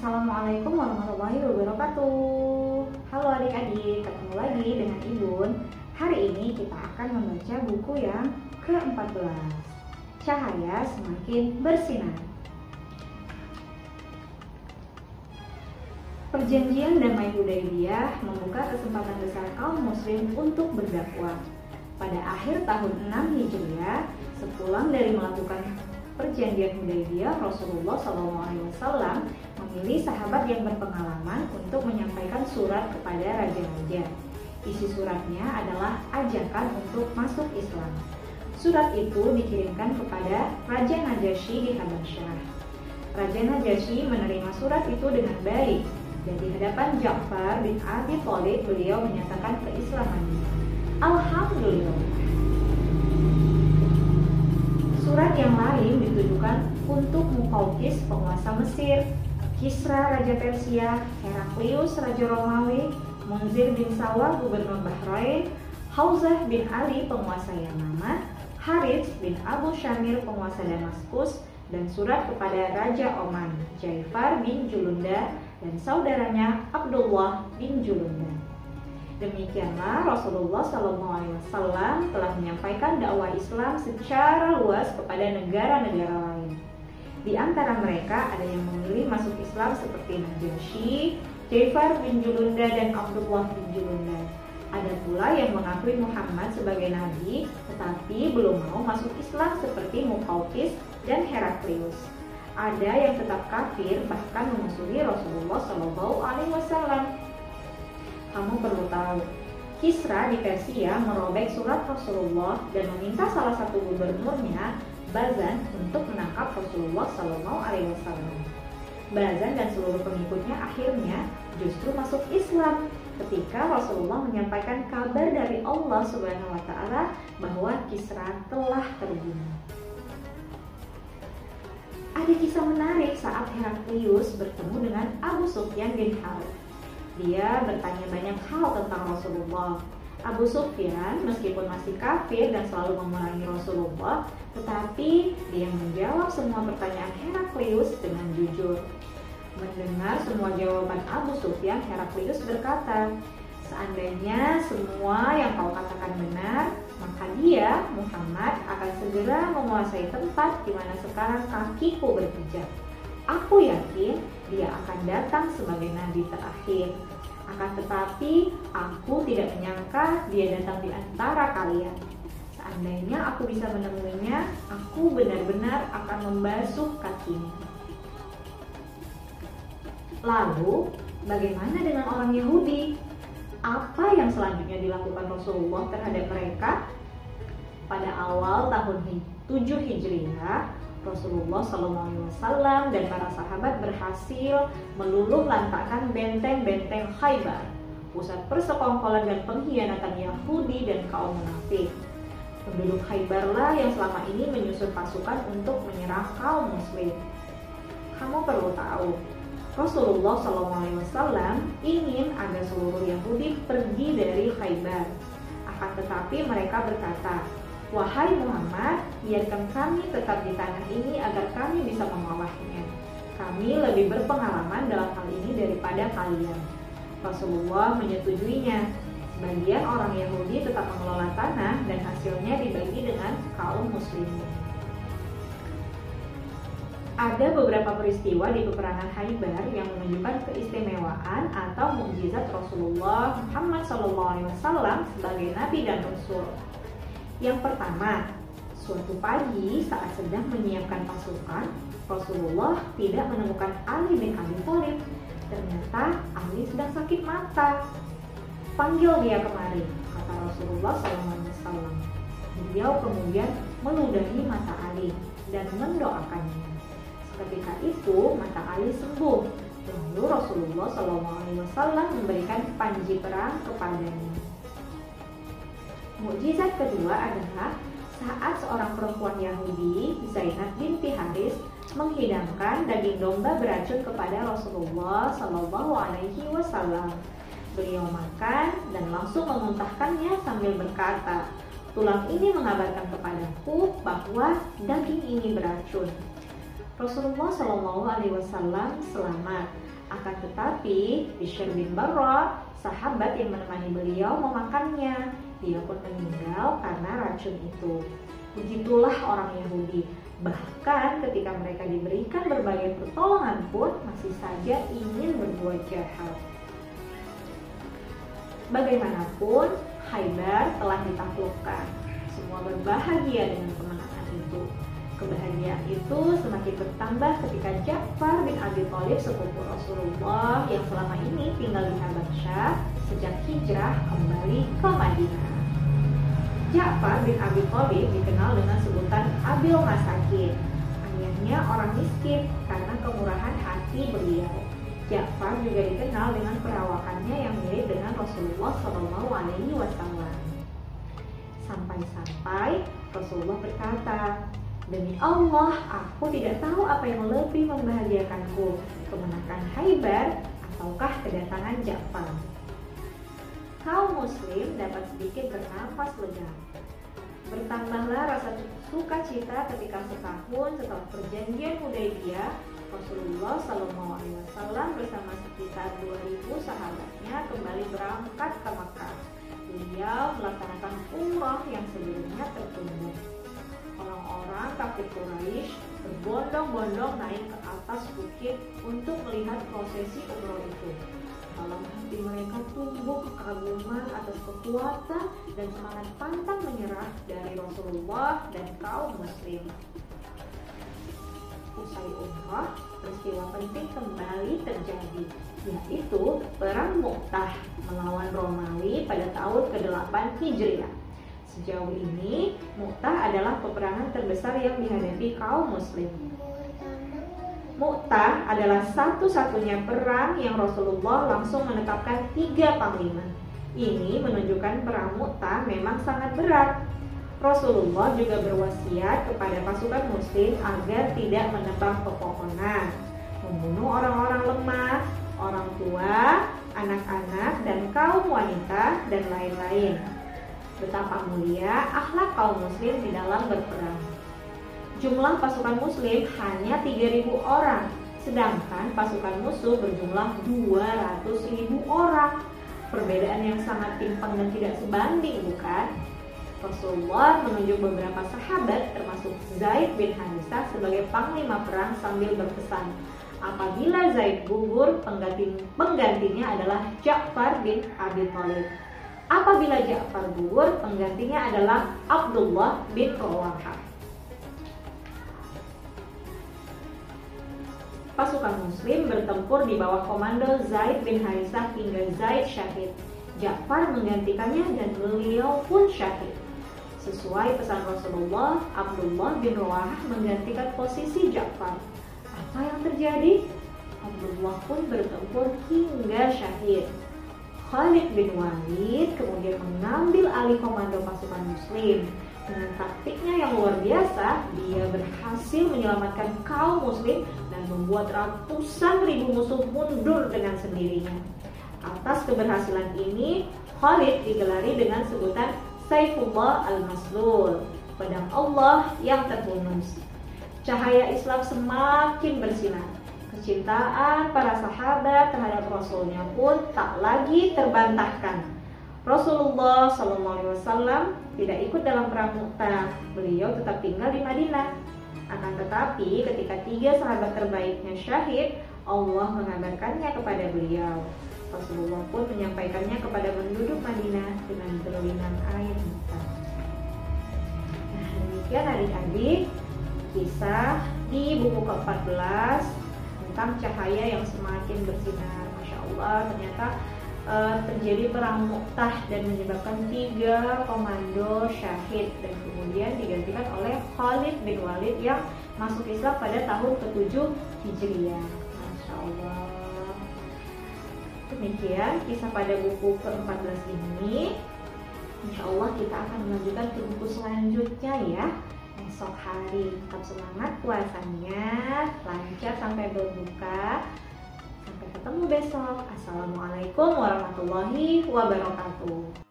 Assalamualaikum warahmatullahi wabarakatuh. Halo adik-adik, ketemu lagi dengan Ibun. Hari ini kita akan membaca buku yang ke-14, Cahaya Semakin Bersinar. Perjanjian Damai Hudaybiyah membuka kesempatan besar kaum muslim untuk berdakwah. Pada akhir tahun 6 Hijriah, sepulang dari melakukan Perjanjian Hudaybiyah, Rasulullah SAW memilih sahabat yang berpengalaman untuk menyampaikan surat kepada raja-raja. Isi suratnya adalah ajakan untuk masuk Islam. Surat itu dikirimkan kepada Raja Najasyi di Habasyah. Raja Najasyi menerima surat itu dengan baik, dan di hadapan Ja'far bin Abi Thalib beliau menyatakan keislamannya. Alhamdulillah. Surat yang lain ditujukan untuk Muqawqis, penguasa Mesir, Kisra, Raja Persia, Heraklius, Raja Romawi, Munzir bin Sawar, Gubernur Bahrain, Hauzah bin Ali, penguasa Yamamah, Harits bin Abu Syamir, penguasa Damaskus, dan surat kepada Raja Oman, Jaifar bin Julunda, dan saudaranya Abdullah bin Julunda. Demikianlah Rasulullah SAW telah menyampaikan dakwah Islam secara luas kepada negara-negara lain. Di antara mereka ada yang memilih masuk Islam seperti Najasyi, Jaifar bin Julunda, dan Abdullah bin Julunda. Ada pula yang mengakui Muhammad sebagai nabi tetapi belum mau masuk Islam seperti Muqawqis dan Heraklius. Ada yang tetap kafir bahkan memusuhi Rasulullah SAW. Kamu perlu tahu, Kisra di Persia merobek surat Rasulullah dan meminta salah satu gubernurnya, Bazan, untuk menangkap Rasulullah SAW. Bazan dan seluruh pengikutnya akhirnya justru masuk Islam ketika Rasulullah menyampaikan kabar dari Allah SWT bahwa Kisra telah terbunuh. Ada kisah menarik saat Heraklius bertemu dengan Abu Sufyan bin Harb. Dia bertanya banyak hal tentang Rasulullah. Abu Sufyan meskipun masih kafir dan selalu memerangi Rasulullah, tetapi dia menjawab semua pertanyaan Heraklius dengan jujur. Mendengar semua jawaban Abu Sufyan, Heraklius berkata, "Seandainya semua yang kau katakan benar, maka dia, Muhammad, akan segera menguasai tempat di mana sekarang kakiku berpijak. Aku yakin dia akan datang sebagai nabi terakhir. Akan tetapi aku tidak menyangka dia datang di antara kalian. Seandainya aku bisa menemuinya, aku benar-benar akan membasuh kakinya." Lalu, bagaimana dengan orang Yahudi? Apa yang selanjutnya dilakukan Rasulullah terhadap mereka? Pada awal tahun 7 Hijriah, Rasulullah SAW dan para sahabat berhasil meluluh lantakkan benteng-benteng Khaybar, pusat persekongkolan dan pengkhianatan Yahudi dan kaum munafik. Penduduk Khaybarlah yang selama ini menyusun pasukan untuk menyerang kaum muslim. Kamu perlu tahu, Rasulullah SAW ingin agar seluruh Yahudi pergi dari Khaybar. Akan tetapi mereka berkata, "Wahai Muhammad, biarkan kami tetap di tanah ini agar kami bisa mengolahnya. Kami lebih berpengalaman dalam hal ini daripada kalian." Rasulullah menyetujuinya. Sebagian orang Yahudi tetap mengelola tanah dan hasilnya dibagi dengan kaum muslimin. Ada beberapa peristiwa di peperangan Khaybar yang menunjukkan keistimewaan atau mukjizat Rasulullah Muhammad SAW sebagai nabi dan rasul. Yang pertama, suatu pagi saat sedang menyiapkan pasukan, Rasulullah tidak menemukan Ali bin Abi Thalib. Ternyata Ali sedang sakit mata. "Panggil dia kemari," kata Rasulullah SAW. Beliau kemudian meludahi mata Ali dan mendoakannya. Ketika itu mata Ali sembuh. Lalu Rasulullah SAW memberikan panji perang kepadanya. Mukjizat kedua adalah saat seorang perempuan Yahudi, Zainab binti Haris, menghidangkan daging domba beracun kepada Rasulullah SAW. Beliau makan dan langsung memuntahkannya sambil berkata, "Tulang ini mengabarkan kepadaku bahwa daging ini beracun." Rasulullah SAW selamat. Akan tetapi Bishr bin Barra, sahabat yang menemani beliau, memakannya. Dia pun meninggal karena racun itu. Begitulah orang Yahudi. Bahkan ketika mereka diberikan berbagai pertolongan pun masih saja ingin berbuat jahat. Bagaimanapun, Khaybar telah ditaklukkan. Semua berbahagia dengan kemenangan itu. Kebahagiaan itu semakin bertambah ketika Ja'far bin Abi Thalib, sepupu Rasulullah yang selama ini tinggal di Habasyah, sejak hijrah kembali ke Madinah. Ja'far bin Abi Thalib dikenal dengan sebutan Abil Masakin. Ayahnya orang miskin karena kemurahan hati beliau. Ja'far juga dikenal dengan perawakannya yang mirip dengan Rasulullah SAW. Sampai-sampai Rasulullah berkata, "Demi Allah, aku tidak tahu apa yang lebih membahagiakanku, kemenangan Khaybar ataukah kedatangan Ja'far." Kaum muslim dapat sedikit bernafas lega. Bertambahlah rasa sukacita ketika setahun setelah perjanjian Hudaybiyah, Rasulullah SAW bersama sekitar 2.000 sahabatnya kembali berangkat ke Makkah. Beliau melaksanakan umrah yang sebelumnya tertunda. Orang-orang kafir Quraisy berbondong-bondong naik ke atas bukit untuk melihat prosesi umrah itu. Dalam hati mereka tumbuh kekaguman atas kekuatan dan semangat pantang menyerah dari Rasulullah dan kaum muslim. Usai umrah, peristiwa penting kembali terjadi, yaitu Perang Mu'tah melawan Romawi pada tahun ke-8 Hijriah. Sejauh ini, Mu'tah adalah peperangan terbesar yang dihadapi kaum muslim. Mu'tah adalah satu-satunya perang yang Rasulullah langsung menetapkan 3 panglima. Ini menunjukkan perang Mu'tah memang sangat berat. Rasulullah juga berwasiat kepada pasukan muslim agar tidak menebang pepohonan, membunuh orang-orang lemah, orang tua, anak-anak, dan kaum wanita, dan lain-lain. Betapa mulia akhlak kaum muslim di dalam berperang. Jumlah pasukan muslim hanya 3.000 orang, sedangkan pasukan musuh berjumlah 200.000 orang. Perbedaan yang sangat timpang dan tidak sebanding, bukan? Rasulullah menunjuk beberapa sahabat termasuk Zaid bin Harisah sebagai panglima perang sambil berpesan, apabila Zaid gugur, penggantinya adalah Ja'far bin Abi Thalib. Apabila Ja'far gugur, penggantinya adalah Abdullah bin Rawahah. Pasukan muslim bertempur di bawah komando Zaid bin Harisah hingga Zaid syahid. Ja'far menggantikannya dan beliau pun syahid. Sesuai pesan Rasulullah, Abdullah bin Rawahah menggantikan posisi Ja'far. Apa yang terjadi? Abdullah pun bertempur hingga syahid. Khalid bin Walid kemudian mengambil alih komando pasukan muslim. Dengan taktiknya yang luar biasa, dia berhasil menyelamatkan kaum muslim dan membuat ratusan ribu musuh mundur dengan sendirinya. Atas keberhasilan ini, Khalid digelari dengan sebutan Saifullah al-Maslul, pedang Allah yang terhunus. Cahaya Islam semakin bersinar. Kecintaan para sahabat terhadap Rasulnya pun tak lagi terbantahkan. Rasulullah SAW tidak ikut dalam perang Mu'tah. Beliau tetap tinggal di Madinah. Akan tetapi ketika 3 sahabat terbaiknya syahid, Allah mengabarkannya kepada beliau. Rasulullah pun menyampaikannya kepada penduduk Madinah dengan berlinang air mata. Nah, demikian adik-adik kisah di buku ke-14 tentang cahaya yang semakin bersinar. Masya Allah, ternyata terjadi perang Mu'tah dan menyebabkan 3 komando syahid dan kemudian digantikan oleh Khalid bin Walid yang masuk Islam pada tahun ke-7 Hijriah. Masya Allah. Demikian kisah pada buku ke-14 ini. Insya Allah kita akan melanjutkan ke buku selanjutnya ya, esok hari. Tetap semangat puasanya, lancar sampai berbuka. Sampai ketemu besok. Assalamualaikum warahmatullahi wabarakatuh.